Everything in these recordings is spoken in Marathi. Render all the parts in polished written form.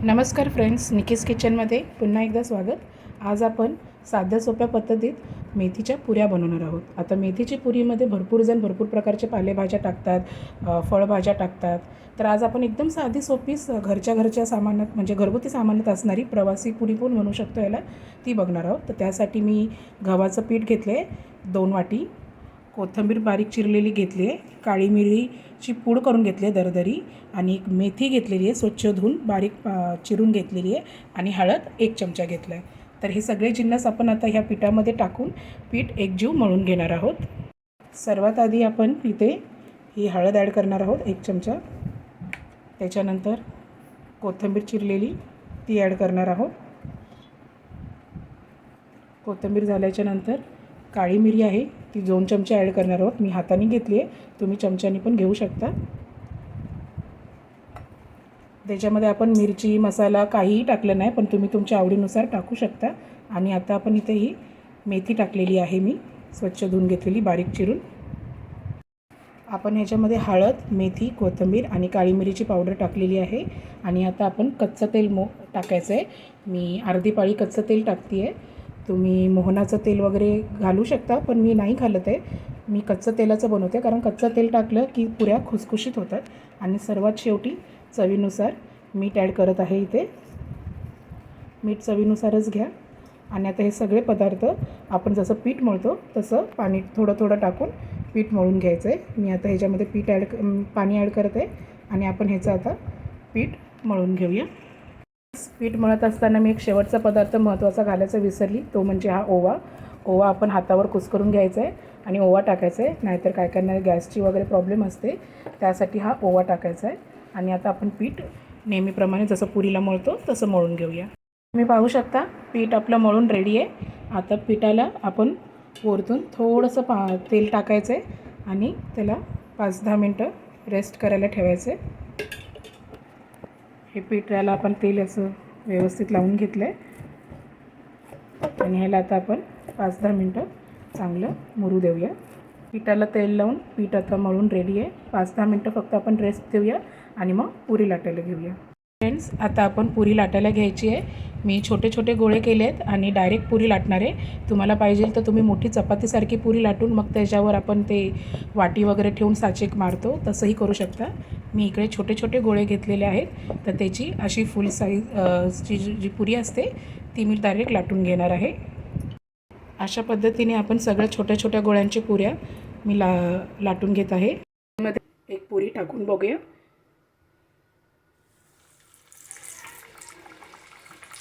नमस्कार फ्रेंड्स, निकीज किचनमध्ये पुन्हा एकदा स्वागत. आज आपण साध्या सोप्या पद्धतीत मेथीच्या पुऱ्या बनवणार आहोत. आता मेथीची पुरीमध्ये भरपूर जण भरपूर प्रकारचे पालेभाज्या टाकतात, फळभाज्या टाकतात. तर आज आपण एकदम साधी सोपी घरच्या सामानात म्हणजे घरगुती सामानात असणारी प्रवासी पुरी पण बनवू शकतो याला, ती बघणार आहोत. तर त्यासाठी मी गव्हाचं पीठ घेतले 2 वाटी, कोथिंबीर बारीक चिरलेली घेतली आहे, काळी मिरीची पूड करून घेतली आहे दरदरी, आणि एक मेथी घेतलेली आहे स्वच्छ धुवून बारीक चिरून घेतलेली आहे, आणि हळद 1 चमचा घेतला आहे. तर हे सगळे जिन्नस आपण आता ह्या पिठामध्ये टाकून पीठ एकजीव मळून घेणार आहोत. सर्वात आधी आपण इथे ही हळद ॲड करणार आहोत 1 चमचा. त्याच्यानंतर कोथिंबीर चिरलेली ती ॲड करणार आहोत. कोथिंबीर झाल्याच्यानंतर काळी मिरी आहे ती 2 चमचे ॲड करणार आहोत. मी हाताने घेतली आहे, तुम्ही चमच्याने पण घेऊ शकता. त्याच्यामध्ये आपण मिरची मसाला काहीही टाकलं नाही, पण तुम्ही तुमच्या आवडीनुसार टाकू शकता. आणि आता आपण इथे ही मेथी टाकलेली आहे, मी स्वच्छ धुवून घेतलेली बारीक चिरून. आपण ह्याच्यामध्ये हळद, मेथी, कोथिंबीर आणि काळी मिरीची पावडर टाकलेली आहे. आणि आता आपण कच्चं तेल टाकायचं आहे. मी अर्धी पाळी कच्चं तेल टाकते आहे. तुम्ही मोहनाचं तेल वगैरे घालू शकता, पण मी नाही घालत आहे. मी कच्चं तेलाचं बनवते, कारण कच्चं तेल टाकलं की पुऱ्या खुसखुशीत होतात. आणि सर्वात शेवटी चवीनुसार मीठ ॲड करत आहे इथे. मीठ चवीनुसारच घ्या. आणि आता हे सगळे पदार्थ आपण जसं पीठ मळतो तसं पाणी थोडं थोडं टाकून पीठ मळून घ्यायचं आहे. मी आता ह्याच्यामध्ये पाणी ॲड करत आहे, आणि आपण ह्याचं आता पीठ मळून घेऊया. पीठ मळत असताना मी एक शेवटचा पदार्थ महत्त्वाचा घालायचा विसरली, तो म्हणजे हा ओवा. ओवा आपण हातावर कुस्करून घ्यायचा आहे आणि ओवा टाकायचा आहे, नाहीतर काय काय गॅसची वगैरे प्रॉब्लेम असते, त्यासाठी हा ओवा टाकायचा आहे. आणि आता आपण पीठ नेहमीप्रमाणे जसं पुरीला मळतो तसं मळून घेऊया. तुम्ही पाहू शकता पीठ आपलं मळून रेडी आहे. आता पिठाला आपण वरतून थोडंसं तेल टाकायचं आहे आणि त्याला 5-10 मिनटं रेस्ट करायला ठेवायचं आहे. हे पिठाला आपण तेल असं व्यवस्थित लावून घेतलं आहे, आणि ह्याला आता आपण 5-10 मिनटं चांगलं मुरू देऊया. पिठाला तेल लावून पीठ आता मळून रेडी आहे. 5-10 मिनटं फक्त आपण रेस्ट देऊया आणि मग पुरी लाटायला घेऊया. फ्रेंड्स, आता आपण पुरी लाटायला घ्यायची आहे. मी छोटे छोटे गोळे केले आहेत आणि डायरेक्ट पुरी लाटणार आहे. तुम्हाला पाहिजे तर तुम्ही मोठी चपातीसारखी पुरी लाटून मग त्याच्यावर आपण ते वाटी वगैरे ठेवून साचेक मारतो, तसंही करू शकता. मी इकडे छोटे छोटे गोळे घेतलेले आहेत, तर त्याची अशी फुल साईजची जी पुरी असते ती मी डायरेक्ट लाटून घेणार आहे. अशा पद्धतीने आपण सगळ्या छोट्या छोट्या गोळ्यांची पुऱ्या मी लाटून घेत आहे. मध्ये एक पुरी टाकून बघूया.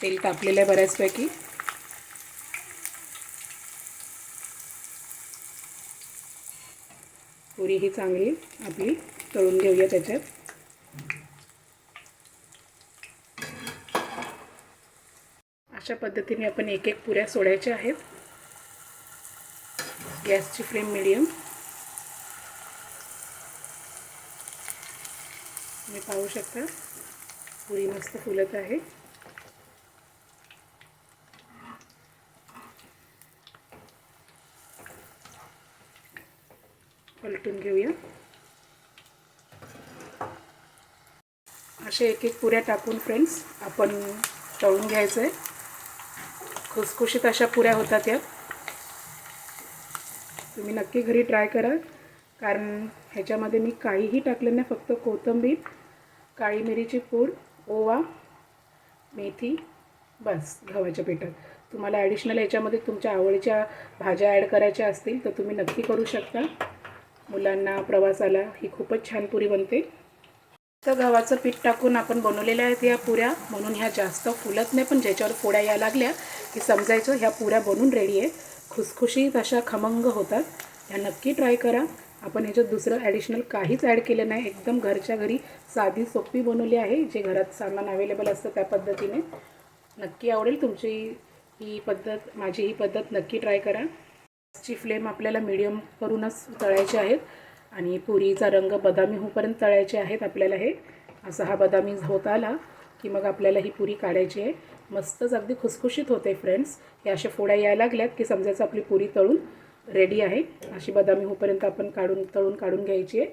तेल तापलेलं आहे बऱ्याचपैकी. पुरी ही चांगली आपली तळून घेऊया त्याच्यात. अशा पद्धतीने आपण एक एक पुऱ्या सोडायच्या आहेत. गॅसची फ्लेम मीडियम. तुम्ही पाहू शकता पुरी मस्त फुलत आहे. पलटून घेऊया. असे एक एक पुऱ्या टाकून फ्रेंड्स आपण तळून घ्यायचं आहे. खुसखुशीत अशा पुऱ्या होतात यात. तुम्ही नक्की घरी ट्राय करा, कारण ह्याच्यामध्ये मी काहीही टाकलं नाही, फक्त कोथिंबीर, काळी मिरीची पूड, ओवा, मेथी, बस गव्हाच्या पिठात. तुम्हाला ॲडिशनल ह्याच्यामध्ये तुमच्या आवडीच्या भाज्या ॲड करायच्या असतील तर तुम्ही नक्की करू शकता. मुलांना प्रवासाला ही खूपच छान पुरी बनते. तर गव्हाचं पीठ टाकून आपण बनवलेल्या आहेत या पुऱ्या, म्हणून ह्या जास्त फुलत नाही, पण ज्याच्यावर फोड्या यायला लागल्या की समजायचं ह्या पुऱ्या बनून रेडी आहे. खुसखुशीत अशा खमंग होतात. ह्या नक्की ट्राय करा. आपण ह्याच्यात दुसरं ॲडिशनल काहीच ॲड केलं नाही, एकदम घरच्या घरी साधी सोपी बनवली आहे, जे घरात सामान अवेलेबल असतं त्या पद्धतीने. नक्की आवडेल तुमची ही पद्धत, माझी ही पद्धत नक्की ट्राय करा. गॅसची फ्लेम आपल्याला मीडियम करूनच तळायचे आहेत, आणि पुरीचा रंग बदामी होईपर्यंत तळायचे आहेत आपल्याला. हे असा हा बदामी होत आला की मग आपल्याला ही पुरी काढायची आहे. मस्तच अगदी खुसखुशीत होते फ्रेंड्स. हे अशा फोड्या यायला लागल्यात की समजायचं आपली पुरी तळून रेडी आहे. अशी बदामी होईपर्यंत आपण तळून काढून घ्यायची आहे.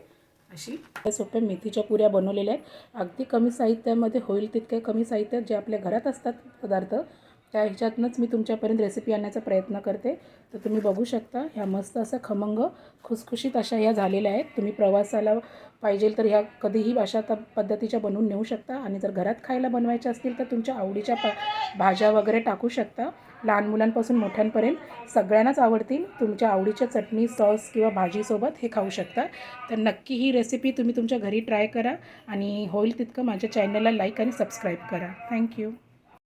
अशी सोप्या मेथीच्या पुऱ्या बनवलेल्या आहेत. अगदी कमी साहित्यामध्ये होईल तितके कमी साहित्यात जे आपल्या घरात असतात पदार्थ त्या ह्याच्यातनंच मी तुमच्यापर्यंत रेसिपी आणण्याचा प्रयत्न करते. तर तुम्ही बघू शकता ह्या मस्त असं खमंग खुसखुशीत अशा ह्या झालेल्या आहेत. तुम्ही प्रवासाला पाहिजे तर ह्या कधीही अशा पद्धतीच्या बनवून नेऊ शकता. आणि जर घरात खायला बनवायच्या असतील तर तुमच्या आवडीच्या भाज्या वगैरे टाकू शकता. लहान मुलांपासून मोठ्यांपर्यंत सगळ्यांनाच आवडतील. तुमच्या आवडीच्या चटणी सॉस किंवा भाजीसोबत हे खाऊ शकता. तर नक्की ही रेसिपी तुम्ही तुमच्या घरी ट्राय करा आणि होईल तितकं माझ्या चॅनलला लाईक आणि सबस्क्राईब करा. थँक्यू.